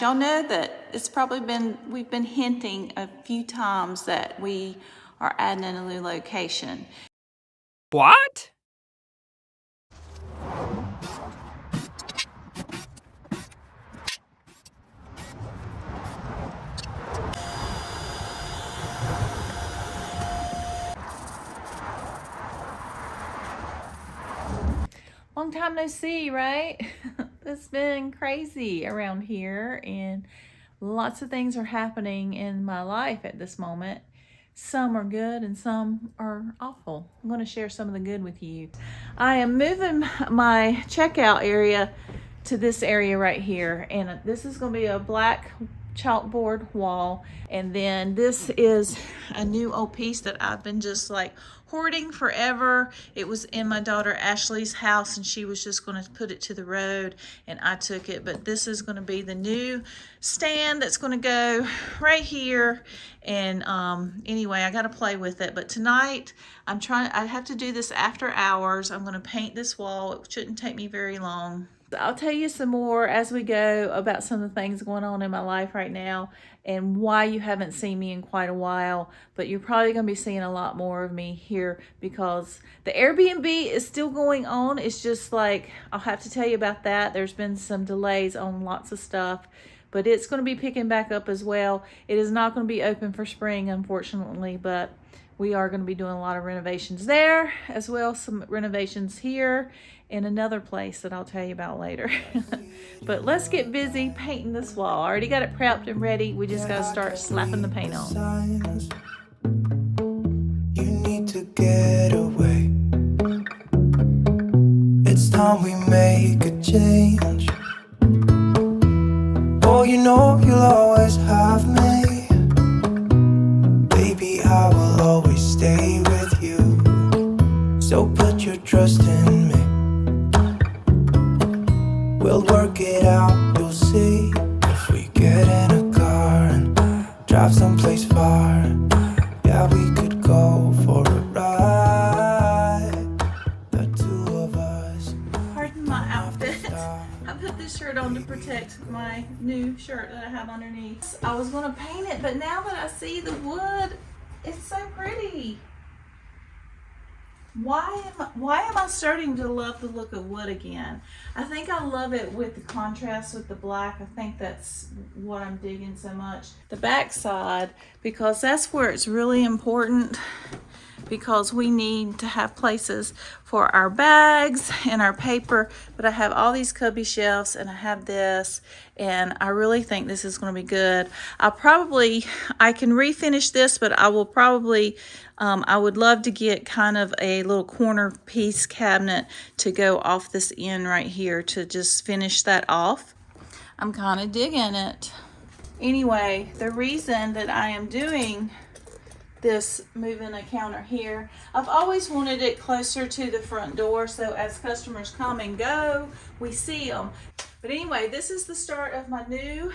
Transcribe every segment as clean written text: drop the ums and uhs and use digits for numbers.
Y'all know that we've been hinting a few times that we are adding in a new location. What? Long time no see, right? It's been crazy around here, and lots of things are happening in my life at this moment. Some are good and some are awful. I'm going to share some of the good with you. I am moving my checkout area to this area right here, and this is going to be a black chalkboard wall, and then this is a new old piece that I've been just like hoarding forever. It was in my daughter Ashley's house, and she was just going to put it to the road, and I took it. But this is going to be the new stand that's going to go right here. And anyway, I got to play with it. But tonight I have to do this after hours. I'm going to paint this wall. It shouldn't take me very long. I'll tell you some more as we go about some of the things going on in my life right now and why you haven't seen me in quite a while, but you're probably going to be seeing a lot more of me here because the Airbnb is still going on. It's just like, I'll have to tell you about that. There's been some delays on lots of stuff, but it's going to be picking back up as well. It is not going to be open for spring, unfortunately, but we are going to be doing a lot of renovations there, as well as some renovations here in another place that I'll tell you about later. But let's get busy painting this wall. I already got it prepped and ready. We just got to start slapping the paint on. You need to get away. It's time we make a change. Oh, you know you'll always have me. Baby, I will always stay with you. So put your trust in me. We'll work it out, you'll see. If we get in a car and drive someplace far, yeah, we could go for a ride. The two of us. Pardon my outfit. I put this shirt on to protect my new shirt that I have underneath. I was going to paint it, but now that I see the wood, it's so pretty. Why am I starting to love the look of wood again? I think I love it with the contrast with the black. I think that's what I'm digging so much. The back side, because that's where it's really important, because we need to have places for our bags and our paper. But I have all these cubby shelves, and I have this, and I really think this is going to be good. I can refinish this, but I will probably I would love to get kind of a little corner piece cabinet to go off this end right here to just finish that off. I'm kind of digging it. Anyway, the reason that I am doing this, moving a counter here, I've always wanted it closer to the front door, so as customers come and go, we see them. But anyway, this is the start of my new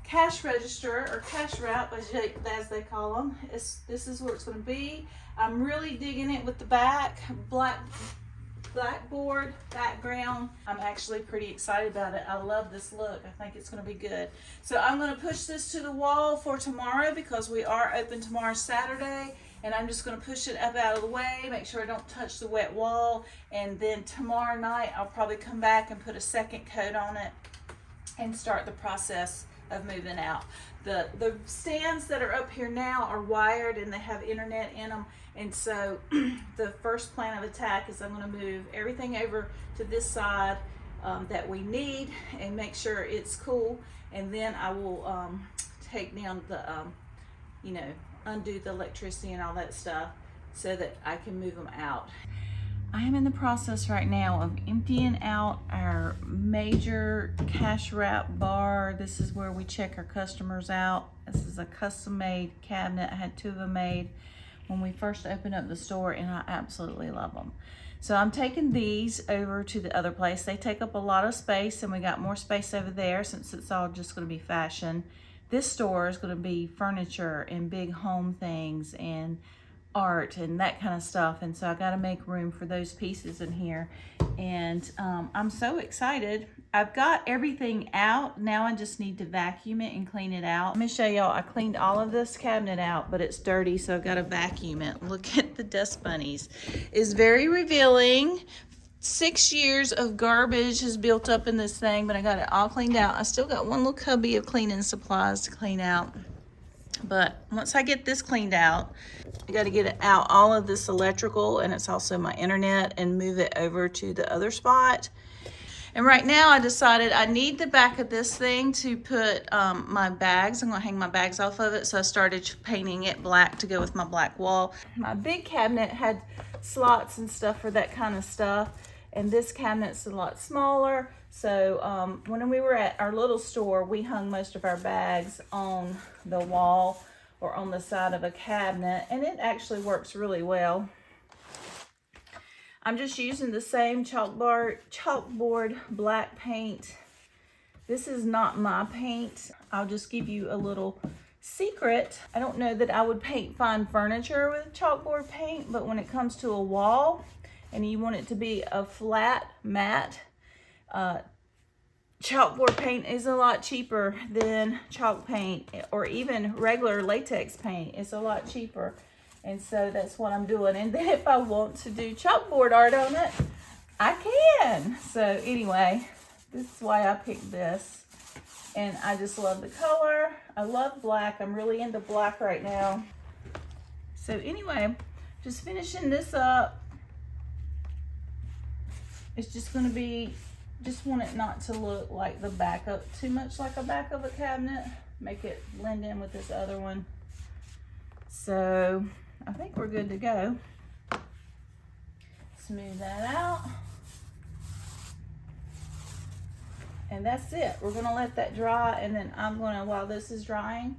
cash register, or cash wrap as they call them. This is where it's going to be. I'm really digging it with the blackboard background. I'm actually pretty excited about it. I love this look. I think it's going to be good. So I'm going to push this to the wall for tomorrow because we are open tomorrow, Saturday, and I'm just going to push it up out of the way, make sure I don't touch the wet wall, and then tomorrow night I'll probably come back and put a second coat on it and start the process of moving out. The stands that are up here now are wired and they have internet in them, and so the first plan of attack is I'm going to move everything over to this side that we need and make sure it's cool, and then I will take down the undo the electricity and all that stuff so that I can move them out. I am in the process right now of emptying out our major cash wrap bar. This is where we check our customers out. This is a custom made cabinet. I had two of them made when we first opened up the store, and I absolutely love them. So I'm taking these over to the other place. They take up a lot of space, and we got more space over there since it's all just going to be fashion. This store is going to be furniture and big home things and art and that kind of stuff, and so I got to make room for those pieces in here. And I'm so excited. I've got everything out. Now I just need to vacuum it and clean it out. Let me show y'all. I cleaned all of this cabinet out, but it's dirty, so I've got to vacuum it. Look at the dust bunnies. It's very revealing. 6 years of garbage has built up in this thing, but I got it all cleaned out. I still got one little cubby of cleaning supplies to clean out. But once I get this cleaned out, I got to get it out, all of this electrical, and it's also my internet, and move it over to the other spot. And right now I decided I need the back of this thing to put my bags. I'm going to hang my bags off of it, so I started painting it black to go with my black wall. My big cabinet had slots and stuff for that kind of stuff, and this cabinet's a lot smaller. So when we were at our little store, we hung most of our bags on the wall or on the side of a cabinet, and it actually works really well. I'm just using the same chalkboard black paint. This is not my paint. I'll just give you a little secret. I don't know that I would paint fine furniture with chalkboard paint, but when it comes to a wall and you want it to be a flat matte, chalkboard paint is a lot cheaper than chalk paint, or even regular latex paint. It's a lot cheaper, and so that's what I'm doing. And then if I want to do chalkboard art on it, I can. So anyway, this is why I picked this, and I just love the color. I love black. I'm really into black right now. So anyway, just finishing this up. It's just going to be, just want it not to look like the back of, too much like a back of a cabinet. Make it blend in with this other one. So I think we're good to go. Smooth that out. And that's it. We're going to let that dry, and then I'm going to, while this is drying,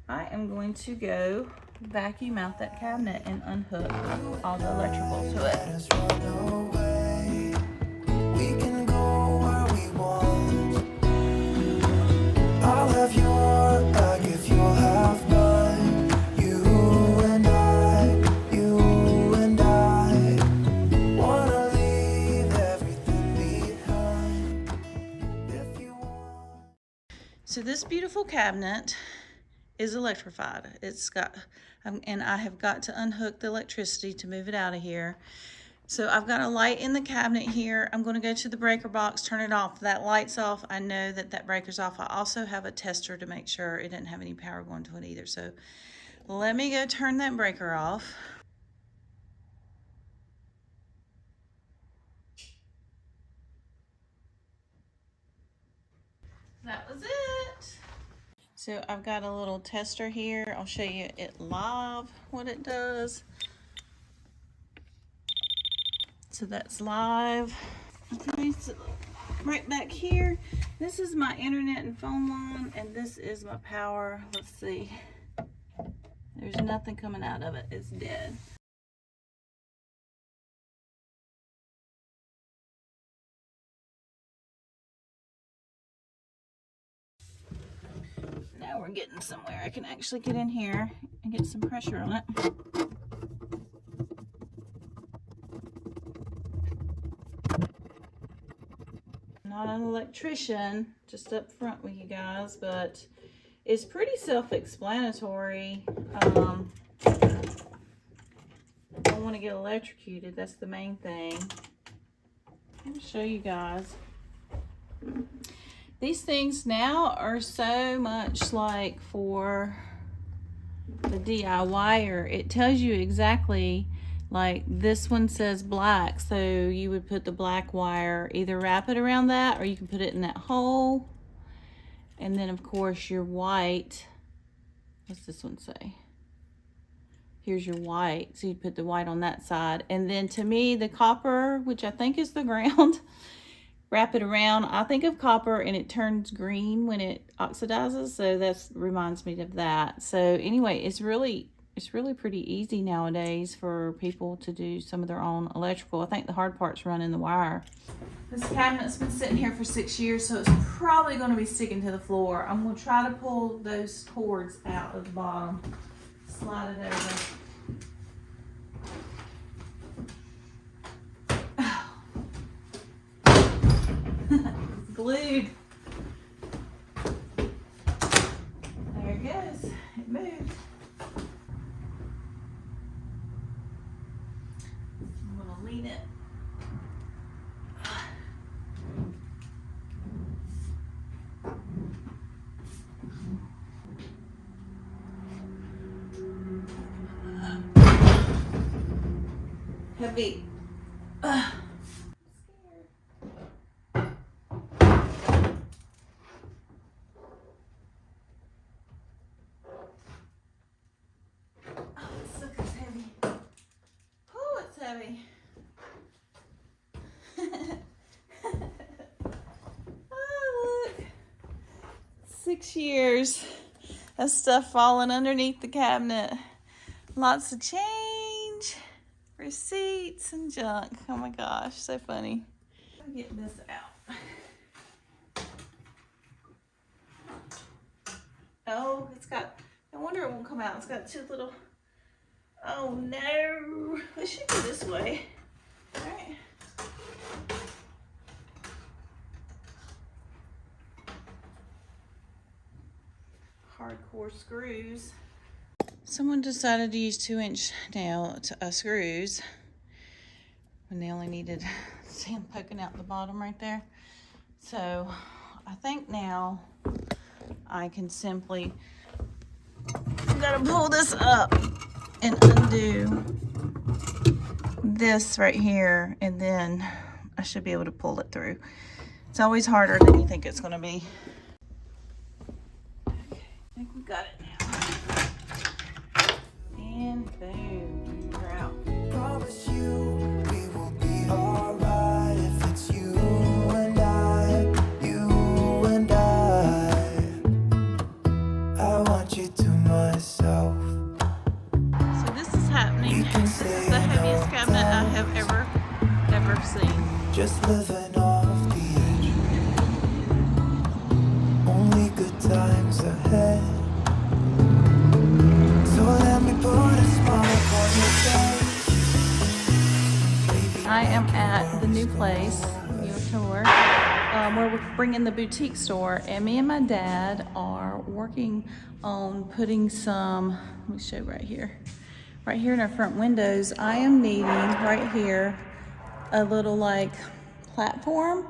I am going to go vacuum out that cabinet and unhook all the electrical to it. We can go where we want. I'll have your back if you'll have mine. You and I wanna leave everything behind. If you want. So this beautiful cabinet is electrified. It's got, and I have got to unhook the electricity to move it out of here. So I've got a light in the cabinet here. I'm going to go to the breaker box, turn it off. That light's off. I know that that breaker's off. I also have a tester to make sure it didn't have any power going to it either. So let me go turn that breaker off. That was it. So I've got a little tester here. I'll show you it live, what it does. So that's live. Okay, so right back here, this is my internet and phone line, and this is my power. Let's see. There's nothing coming out of it. It's dead. Now we're getting somewhere. I can actually get in here and get some pressure on it. Not an electrician, just up front with you guys, but it's pretty self-explanatory. I don't want to get electrocuted. That's the main thing. Let me show you guys. These things now are so much like for the DIYer. It tells you exactly, like this one says black, so you would put the black wire, either wrap it around that or you can put it in that hole. And then of course your white, what's this one say? Here's your white, so you'd put the white on that side. And then to me, the copper, which I think is the ground, wrap it around. I think of copper and it turns green when it oxidizes, so that reminds me of that. So anyway, it's really pretty easy nowadays for people to do some of their own electrical. I think the hard part's running the wire. This cabinet's been sitting here for 6 years, so it's probably going to be sticking to the floor. I'm going to try to pull those cords out of the bottom. Slide it over. glued. There it goes. It moved. I'm gonna lean it. Heavy. Heavy. Oh, look. 6 years of stuff falling underneath the cabinet. Lots of change, receipts, and junk. Oh my gosh, so funny. Let me get this out. Oh, it's got, no wonder it won't come out. It's got two little, oh no. It should be this way. All right. Hardcore screws. Someone decided to use 2-inch nail screws when they only needed some poking out the bottom right there. So I think now I can simply, gotta pull this up and undo this right here, and then I should be able to pull it through. It's always harder than you think it's gonna be. Okay, I think we got it now. And boom, we're out. Promise you we will be alright if it's you and I, you and I want you to myself. So this is happening. This is the heaviest cabinet I have ever seen. Just living off the edge. Only good times ahead. So let me put a smile on your face. Baby, I am at the new place, your tour, where we're bringing the boutique store, and me and my dad are working on putting some, let me show you right here in our front windows. I am needing right here a little like platform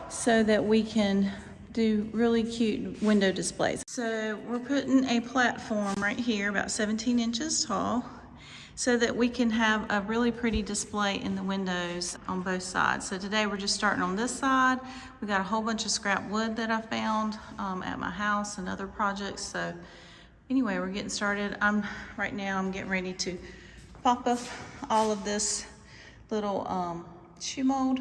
so that we can do really cute window displays. So we're putting a platform right here about 17 inches tall so that we can have a really pretty display in the windows on both sides. So today we're just starting on this side. We got a whole bunch of scrap wood that I found at my house and other projects. So anyway, we're getting started. Right now I'm getting ready to pop up all of this little shoe mold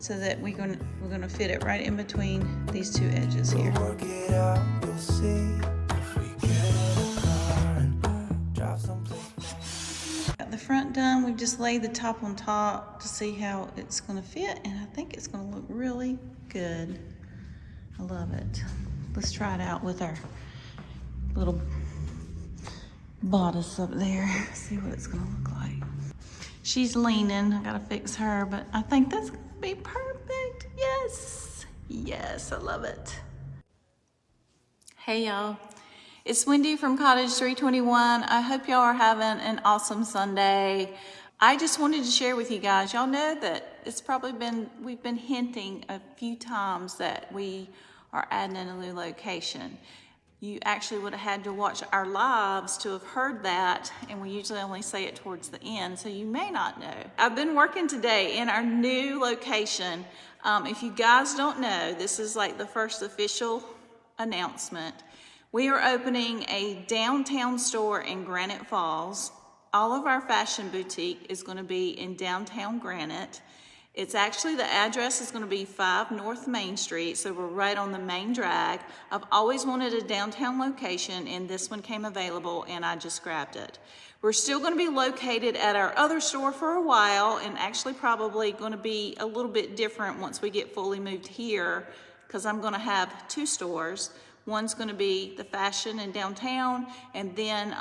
so that we're gonna fit it right in between these two edges here. work it out, you'll see. If we get in a car and drive someplace. Got the front done. We just laid the top on top to see how it's gonna fit, and I think it's gonna look really good. I love it. Let's try it out with our little bodice up there. See what it's gonna look like. She's leaning, I gotta fix her, but I think that's gonna be perfect. Yes, yes, I love it. Hey y'all, it's Wendy from Cottage 321. I hope y'all are having an awesome Sunday. I just wanted to share with you guys, y'all know that it's probably we've been hinting a few times that we are adding in a new location. You actually would have had to watch our lives to have heard that, and we usually only say it towards the end, so you may not know. I've been working today in our new location. If you guys don't know, this is like the first official announcement. We are opening a downtown store in Granite Falls. All of our fashion boutique is going to be in downtown Granite. It's actually, the address is going to be 5 North Main Street, so we're right on the main drag. I've always wanted a downtown location, and this one came available, and I just grabbed it. We're still going to be located at our other store for a while, and actually probably going to be a little bit different once we get fully moved here, because I'm going to have 2 stores. One's going to be the fashion in downtown, and then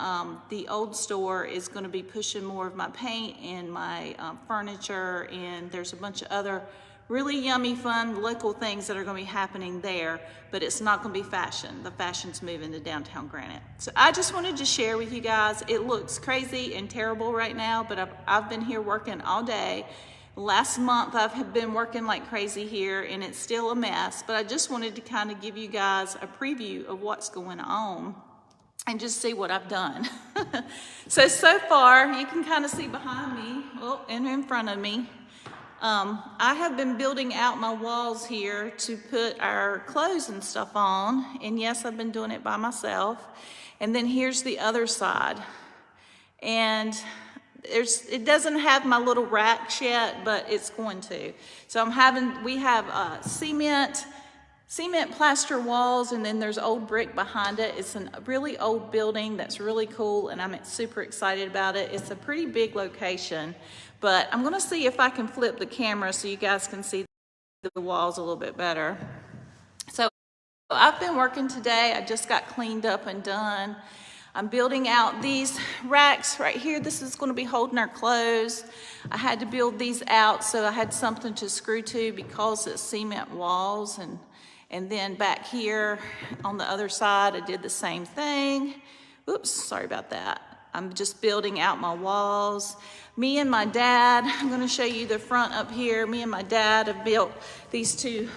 the old store is going to be pushing more of my paint and my furniture, and there's a bunch of other really yummy, fun, local things that are gonna be happening there, but it's not gonna be fashion. The fashion's moving to downtown Granite. So I just wanted to share with you guys, it looks crazy and terrible right now, but I've been here working all day. Last month I've been working like crazy here and it's still a mess, but I just wanted to kind of give you guys a preview of what's going on and just see what I've done. So far you can kind of see behind me, and in front of me, I have been building out my walls here to put our clothes and stuff on, and yes, I've been doing it by myself. And then here's the other side, and it doesn't have my little racks yet, but it's going to. So we have cement plaster walls, and then there's old brick behind it. It's a really old building that's really cool, and I'm super excited about it. It's a pretty big location, but I'm gonna see if I can flip the camera so you guys can see the walls a little bit better. So I've been working today. I just got cleaned up and done. I'm building out these racks right here. This is going to be holding our clothes. I had to build these out so I had something to screw to because it's cement walls. And then back here on the other side, I did the same thing. Oops, sorry about that. I'm just building out my walls. Me and my dad, I'm going to show you the front up here. Me and my dad have built these two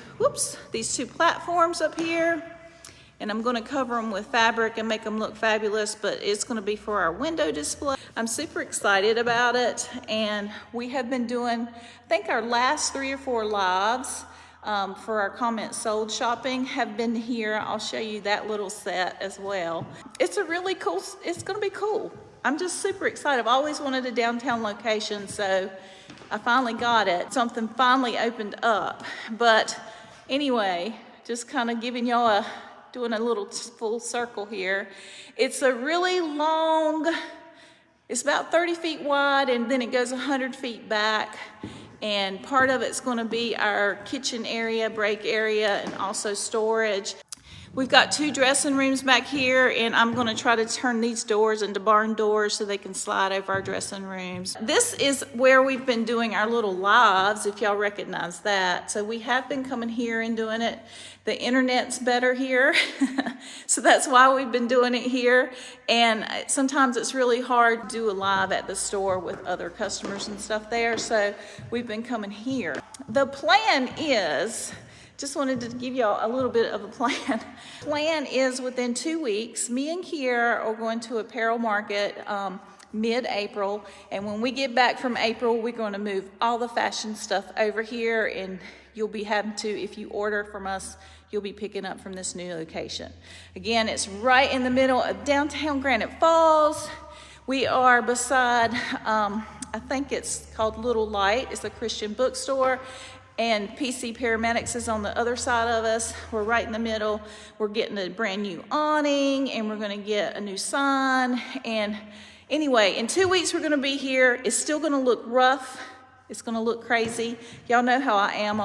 platforms up here. And I'm gonna cover them with fabric and make them look fabulous, but it's gonna be for our window display. I'm super excited about it, and we have been doing, I think our last 3 or 4 lives for our comment sold shopping have been here. I'll show you that little set as well. It's gonna be cool. I'm just super excited. I've always wanted a downtown location, so I finally got it. Something finally opened up. But anyway, just kind of giving y'all doing a little full circle here. It's a really long, it's about 30 feet wide, and then it goes 100 feet back. And part of it's gonna be our kitchen area, break area, and also storage. We've got 2 dressing rooms back here, and I'm gonna try to turn these doors into barn doors so they can slide over our dressing rooms. This is where we've been doing our little lives, if y'all recognize that. So we have been coming here and doing it. The internet's better here, so that's why we've been doing it here. And sometimes it's really hard to do a live at the store with other customers and stuff there, so we've been coming here. The plan is, just wanted to give y'all a little bit of a plan. Plan is within 2 weeks, me and Kiera are going to apparel market mid-April, and when we get back from April, we're going to move all the fashion stuff over here, and you'll be having to, if you order from us, you'll be picking up from this new location. Again, it's right in the middle of downtown Granite Falls. We are beside, I think it's called Little Light. It's a Christian bookstore. And PC Paramedics is on the other side of us. We're right in the middle. We're getting a brand new awning, and we're gonna get a new sign. And anyway, in 2 weeks we're gonna be here. It's still gonna look rough. It's gonna look crazy. Y'all know how I am.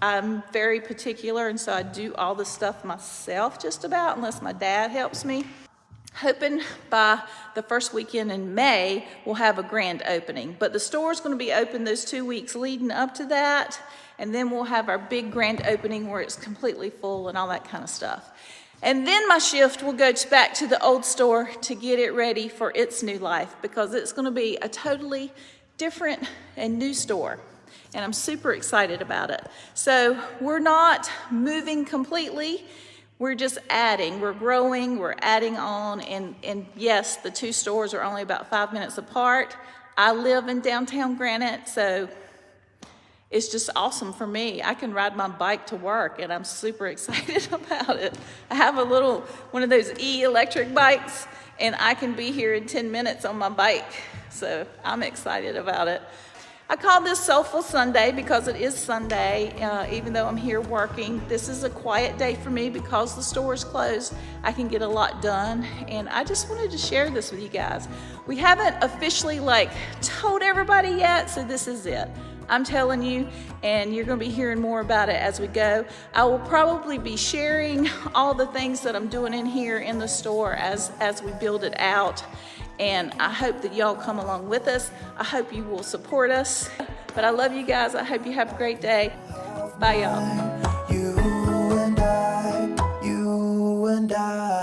I'm very particular, and so I do all the stuff myself just about, unless my dad helps me. Hoping by the first weekend in May, we'll have a grand opening. But the store's gonna be open those 2 weeks leading up to that, and then we'll have our big grand opening where it's completely full and all that kind of stuff. And then my shift will go back to the old store to get it ready for its new life, because it's gonna be a totally different and new store. And I'm super excited about it. So we're not moving completely. We're just adding, we're growing, we're adding on, and yes, the 2 stores are only about 5 minutes apart. I live in downtown Granite, so it's just awesome for me. I can ride my bike to work, and I'm super excited about it. I have one of those electric bikes, and I can be here in 10 minutes on my bike, so I'm excited about it. I call this Soulful Sunday because it is Sunday, even though I'm here working. This is a quiet day for me because the store is closed. I can get a lot done, and I just wanted to share this with you guys. We haven't officially told everybody yet, so this is it. I'm telling you, and you're gonna be hearing more about it as we go. I will probably be sharing all the things that I'm doing in here in the store as we build it out. And I hope that y'all come along with us. I hope you will support us. But I love you guys. I hope you have a great day. Bye, y'all. You and I, you and I.